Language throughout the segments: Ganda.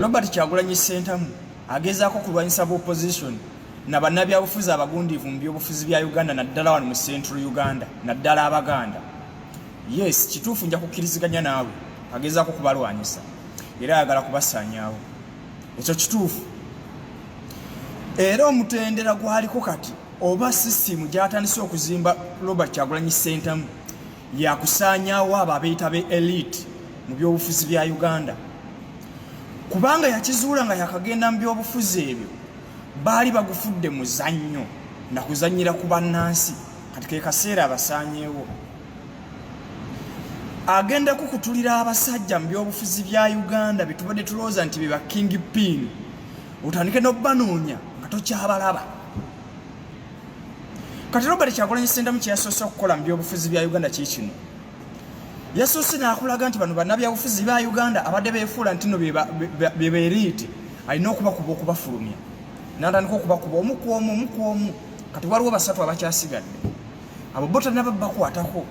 Robert Kyagulanyi Ssentamu agezaako kulwanyisa opposition na bannabyabufuzi abagundiivu mu byobufuzi bya Uganda naddala wano mu Central Uganda naddala Abaganda. Yes, kituufu nja kukkiriziganya naawe agezaako kubalwanyisa era ayagala kubasaanyaawo. Ekyo kituufu. Era omutendera gwaliko kati oba system gy'atandise okuzimba Robert Kyagulanyi Ssentamu yakusaanyaawo abo abeeyita be elite mu byobufuzi bya Uganda. Kubanga yakizuula nga yakagenda mu byobufuzi ebyo baali bagufudde muzannyo na kuzannyira ku bannansi kati ke kaseera abasaanyeewo. Agenda kukutulira abasajja mu byobufuzi bya Uganda bitubadde tulowooza nti be ba kingpin otandike n'obbanoonya nga tokyabalaba. Kati Robert Kyagulanyi Ssentamu kye yasoose okukola mu byobufuzi bya Uganda kiki kino. Yasoose n'akulaga nti bano bannabyabufuzi ba Uganda abadde beefuula nti no be elite alina okubakuba okubafulumya. N'atandika okubakuba omu ku omu. Kati waliwo basatu abakyasigadde. Abo bo tannaba bakwatako.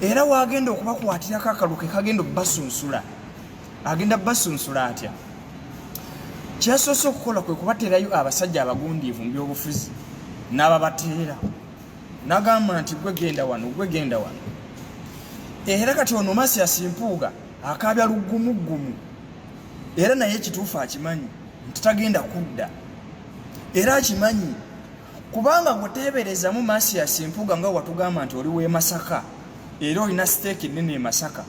Era wagenda okubakwatirako akaluke kagenda obbasunsula. Agenda basunsula atya. Kyasoose okukola kwe kubateerayo abasajja abagundiivu mu byobufuzi n'ababateera. N'agamba nti gwe genda wano, gwe genda wano. Era kati ono Masias Mpuuga akaabya luggumugumu. Era naye ekituufu akimanyi nti tagenda kudda. Era akimanyi kubanga ng'oteeberezamu Masias Mpuuga nga watugamba nti oli w'e Masaka era olina siteeki ennene e Masaka,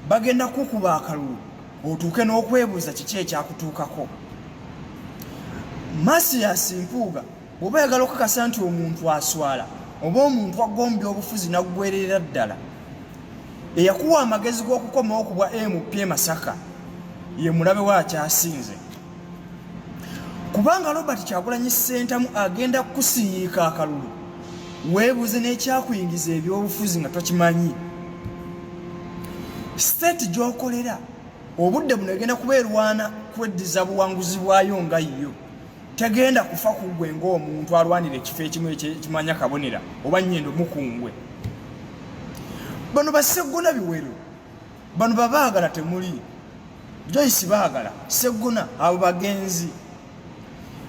bagenda kukuba akalulu otuuke n'okwebuuza kiki ekyakutuukako. Masias Mpuuga bw'oba yagala okukakasa nti omuntu aswala oba omuntu aggombya obufuzi naggwerera ddala, eyakuwa amagezi g'okukomawo ku bwa MP Masaka ye mulabe waakyasinze. Kubanga Robert Kyagulanyi Ssentamu agenda kukusiyiika akalulu weebuuze n'ekyakuyingiza ebyobufuzi nga tokimanyi. State gy'okolera obudde buno egenda kubeerwana kweddiza buwanguzi bwayo nga yo. Tegenda kufa ku ggwe ng'omuntu alwanira ekifo ekimu ekimanya kabonera oba nnyendo mukungwe. Bano baseggona biwero, bano babaagala temuli. Joyce baagala, seggona abo bagenzi.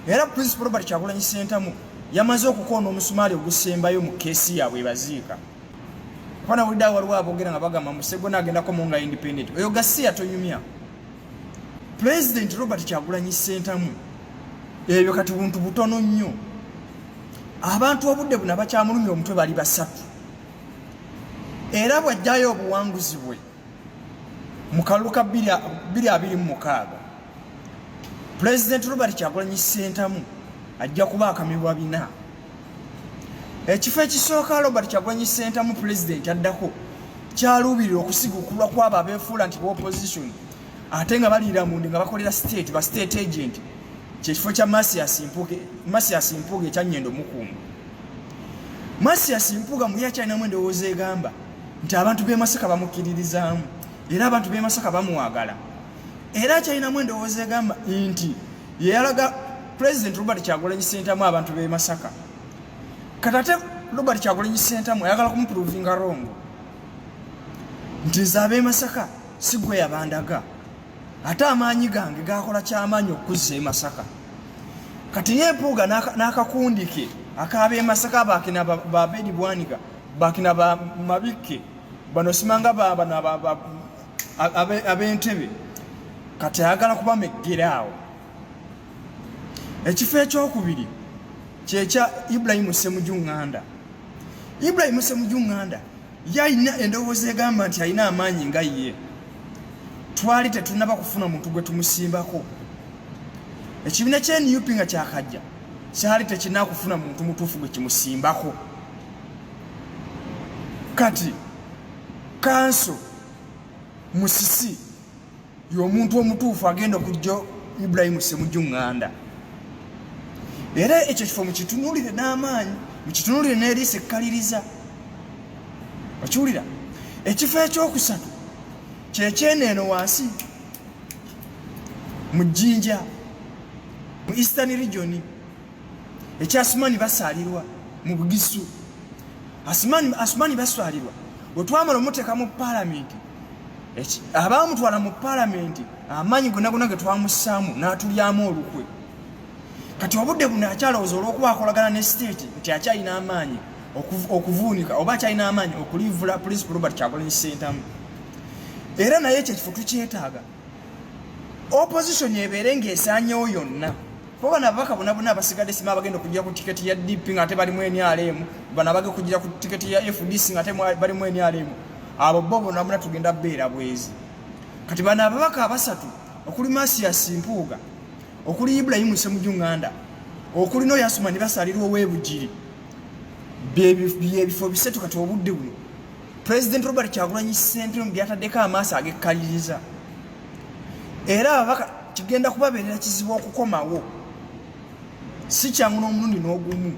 Era Principal Robert Kyagulanyi Ssentamu yamaze okukoona omusumaali ogusembayo mu keesi yaabwe baziika. Kwana bulidde waliwo aboogera nga bagamba Museggona agendako mu nga independent. Oyo Gasiya tonyumya. President Robert Kyagulanyi Ssentamu ebyo kati buntu butono nnyo. Abantu obudde buno abakyamulumya omutwe bali basatu. Era bw'ajjayo obuwanguzi bwe mu kalulu ka 2026 President Robert Kyagulanyi Ssentamu ajja kuba akamibwa 4. Ekifo ekisooka Robert Kyagulanyi Ssentamu President addako kyaluubirira okusigukulwa kw'abo abeefuula nti opposition ate nga baliira mundi nga bakolera state ba state agent kyekifo kya Masias Mpuuga ekya Nnyendo Mukungu. Masias Mpuuga muli akyalinamu endowooza egamba nti abantu b'e Masaka bamukkiririzaamu era abantu b'e Masaka bamuwagala. Era akyalinamu endowooza egamba nti yeyalaga President Robert Kyagulanyi Ssentamu abantu b'e Masaka. Katate Robert Kyagulanyi Ssentamu ayagala kumuprovinga wrong nti nze ab'e Masaka si gwe yabandaga ate amaanyi gange gakola kyamaanyi okuzza e Masaka. Kati ye Mpuuga n'akakundi ke ak'ab'e Masaka baakina ba Bedi Bwanika baakina ba Mabikke bano simanga bano ab'Entebbe kati ayagala kubameggera awo. Ekifo ekyokubiri kyekya Ibrahim Ssemujjuŋŋanda. Ibrahim Ssemujjuŋŋanda yalina endowooza egamba nti alina amaanyi nga ye. Twali tetunaba kufuna muntu gwe tumusimbako. Ekibiina kye NUP nga kyakajja kyali tekirina kufuna muntu mutuufu gwe kimusimbako. Kati kanso Musisi y'omuntu omutuufu agenda okujja Ibrahim Ssemujjuŋŋanda. Era ekyo kifo mukitunuulire n'amaanyi mukitunuulire n'eriisa ekkaliriza. Okiwulira? Ekifo ekyokusatu kyekyeneeno wansi mu Jjinja mu Eastern Region ekyasumani basaalirwa mu Bugisu. Asumani basaalirwa bwe twamala omuteeka mu Parliament abamutwala mu parliament amanyi gonna ge twamusaamu n'atulyamu olukwe kati obudde buno akyalowooza olw'okuba akolagana ne state nti akyalina amaanyi okuvuunika oba akyalina amaanyi okulivula principal Robert Kyagulanyi Ssentamu era naye ekyo ekifo tukyetaaga opposition ebeere ng'esaanyewo yonna kuba nababaka bonna abasigadde sima abagenda okujja ku tiketi ya DP ng'ate balimu NRM bano abage kujja ku tiketi ya FDC ng'ate balimu NRM abo bo bonna tugenda beera bwezi kati bano ababaka abasatu okuli Masias Mpuuga okuli Ibrahim Ssemujunganda okuli no Yasumani basalirwa ow'ebugiri byebifo bisatu kati obudde buno President Robert Kyagulanyi Ssentamu byataddeko amaaso agekkaliriza era ababaka kigenda kubabeerera kizibu okukomawo si kyangu n'omulundi n'ogumu